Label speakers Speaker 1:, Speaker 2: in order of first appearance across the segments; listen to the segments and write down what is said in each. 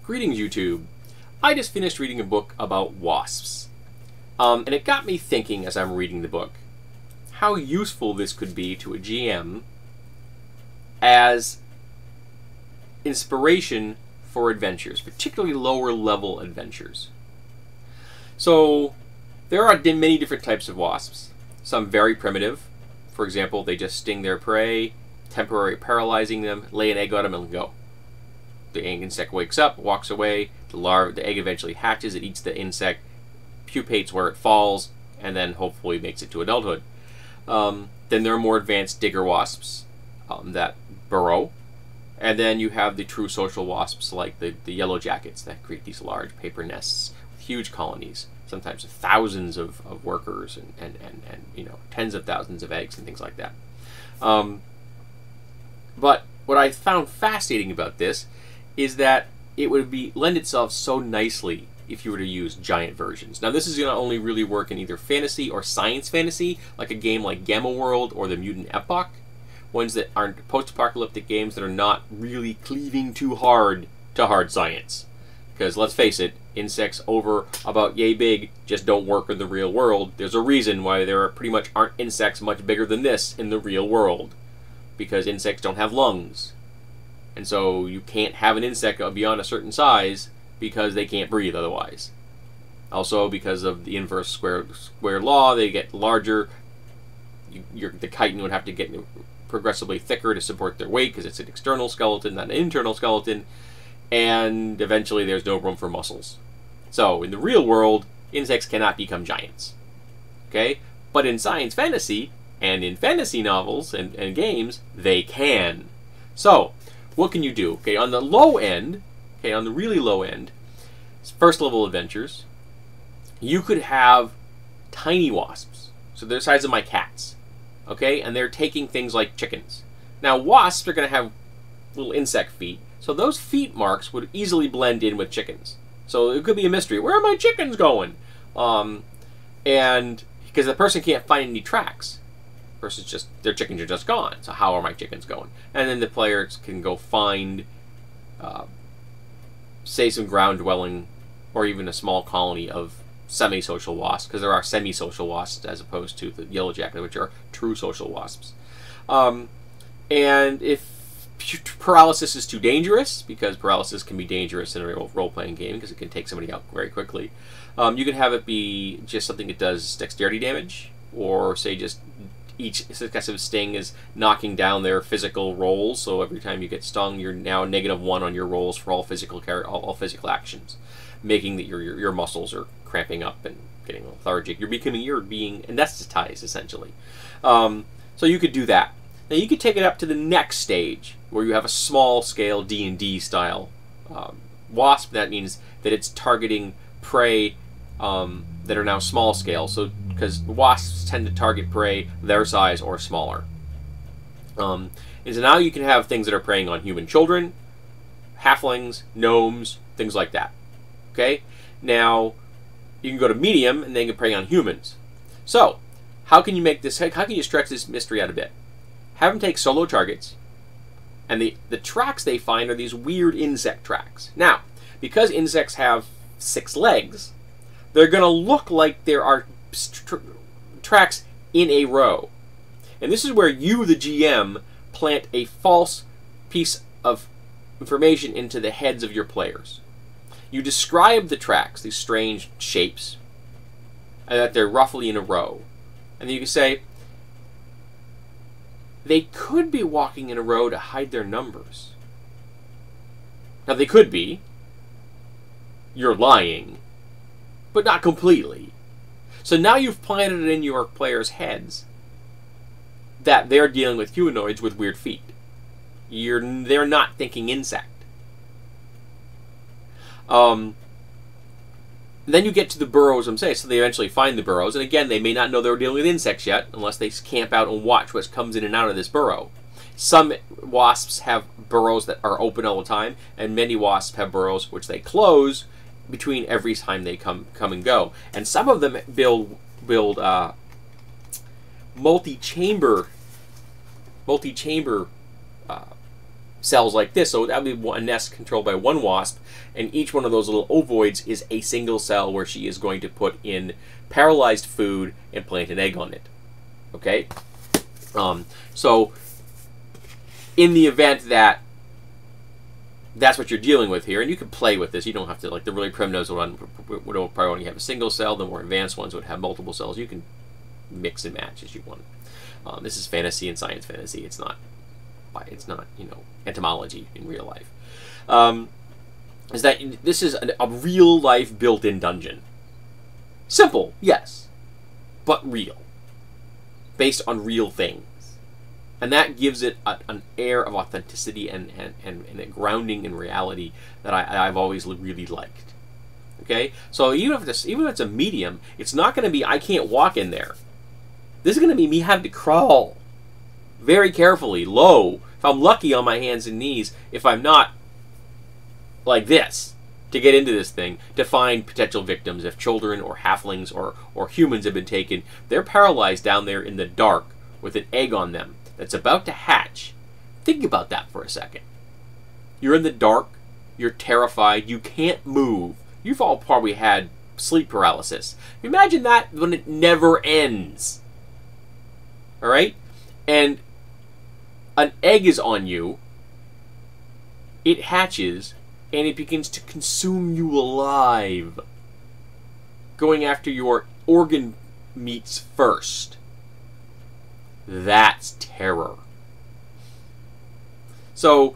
Speaker 1: Greetings, YouTube. I just finished reading a book about wasps. And it got me thinking as I'm reading the book how useful this could be to a GM as inspiration for adventures, particularly lower level adventures. So there are many different types of wasps. Some very primitive. For example, they just sting their prey, temporarily paralyzing them, lay an egg on them, and go. The insect wakes up, walks away, the egg eventually hatches, it eats the insect, pupates where it falls, and then hopefully makes it to adulthood. Then there are more advanced digger wasps that burrow. And then you have the true social wasps like the yellow jackets that create these large paper nests with huge colonies, sometimes thousands of workers and you know, tens of thousands of eggs and things like that. But what I found fascinating about this is that it would lend itself so nicely if you were to use giant versions. Now this is going to only really work in either fantasy or science fantasy, like a game like Gamma World or the Mutant Epoch. Ones that aren't post-apocalyptic games that are not really cleaving too hard to hard science. Because let's face it, insects over about yay big just don't work in the real world. There's a reason why there pretty much aren't insects much bigger than this in the real world. Because insects don't have lungs. And so you can't have an insect beyond a certain size because they can't breathe otherwise. Also, because of the inverse square law, they get larger. The chitin would have to get progressively thicker to support their weight because it's an external skeleton, not an internal skeleton. And eventually there's no room for muscles. So in the real world, insects cannot become giants. Okay? But in science fantasy, and in fantasy novels and games, they can. So, what can you do? Okay, on the low end, okay, on the really low end, first level adventures, you could have tiny wasps. So they're the size of my cats. Okay, and they're taking things like chickens. Now wasps are going to have little insect feet, so those feet marks would easily blend in with chickens. So it could be a mystery. Where are my chickens going? And because the person can't find any tracks. Versus just their chickens are just gone. So how are my chickens going? And then the players can go find, say, some ground dwelling, or even a small colony of semi-social wasps, because there are semi-social wasps as opposed to the yellow jacket, which are true social wasps. And if paralysis is too dangerous, because paralysis can be dangerous in a role-playing game because it can take somebody out very quickly, you can have it be just something that does dexterity damage, or say just each successive sting is knocking down their physical rolls, so every time you get stung, you're now -1 on your rolls for all physical actions, making that your muscles are cramping up and getting lethargic. You're being anesthetized essentially. So you could do that. Now you could take it up to the next stage where you have a small scale D&D style wasp. That means that it's targeting prey that are now small scale. So because wasps tend to target prey their size or smaller. And so now you can have things that are preying on human children, halflings, gnomes, things like that. Okay? Now, you can go to medium, and they can prey on humans. So, how can you make this, how can you stretch this mystery out a bit? Have them take solo targets, and the tracks they find are these weird insect tracks. Now, because insects have 6 legs, they're going to look like there are tracks in a row. And this is where you, the GM, plant a false piece of information into the heads of your players. You describe the tracks, these strange shapes, and that they're roughly in a row. And then you can say, they could be walking in a row to hide their numbers. Now they could be. You're lying. But not completely. So now you've planted it in your players' heads that they're dealing with humanoids with weird feet. They're not thinking insect. Then you get to the burrows themselves, so they eventually find the burrows, and again, they may not know they're dealing with insects yet, unless they camp out and watch what comes in and out of this burrow. Some wasps have burrows that are open all the time, and many wasps have burrows which they close between every time they come and go. And some of them build multi-chamber cells like this. So that would be a nest controlled by one wasp, and each one of those little ovoids is a single cell where she is going to put in paralyzed food and plant an egg on it. Okay? So in the event that that's what you're dealing with here, and you can play with this. You don't have to, like the really primitive ones would probably only have a single cell. The more advanced ones would have multiple cells. You can mix and match as you want. This is fantasy and science fantasy. It's not, you know, entomology in real life. Is that this is a real life built-in dungeon. Simple, yes, but real, based on real things. And that gives it an air of authenticity and a grounding in reality that I've always really liked. Okay? So even if it's a medium, it's not going to be, I can't walk in there. This is going to be me having to crawl very carefully, low, if I'm lucky, on my hands and knees, if I'm not like this, to get into this thing, to find potential victims. If children or halflings or humans have been taken, they're paralyzed down there in the dark with an egg on them that's about to hatch. Think about that for a second. You're in the dark, you're terrified, you can't move. You've all probably had sleep paralysis. Imagine that when it never ends. Alright? And an egg is on you, it hatches, and it begins to consume you alive, going after your organ meats first. That's terror. So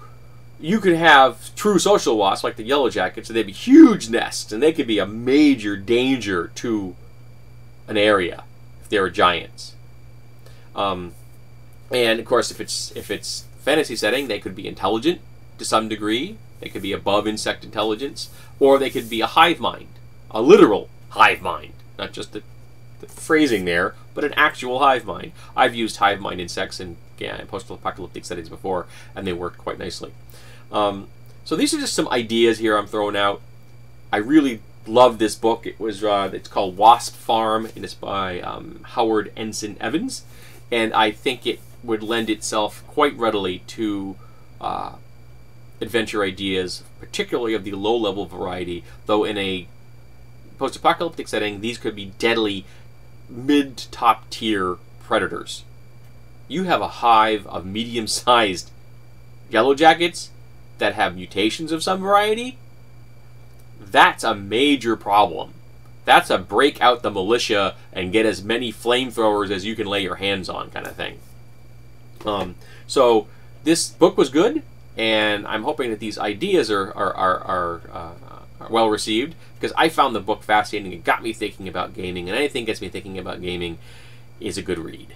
Speaker 1: you could have true social wasps like the yellow jackets, and they'd be huge nests, and they could be a major danger to an area if they were giants. And of course, if it's fantasy setting, they could be intelligent to some degree. They could be above insect intelligence, or they could be a hive mind, a literal hive mind, not just the phrasing there, but an actual hive mind. I've used hive mind insects in post-apocalyptic settings before, and they worked quite nicely. So these are just some ideas here I'm throwing out. I really love this book. It's called Wasp Farm, and it's by Howard Ensign Evans, and I think it would lend itself quite readily to adventure ideas, particularly of the low-level variety, though in a post-apocalyptic setting, these could be deadly mid-top tier predators. You have a hive of medium-sized yellow jackets that have mutations of some variety. That's a major problem. That's a break out the militia and get as many flamethrowers as you can lay your hands on kind of thing. So this book was good, and I'm hoping that these ideas are well received, because I found the book fascinating. It got me thinking about gaming, and anything gets me thinking about gaming is a good read.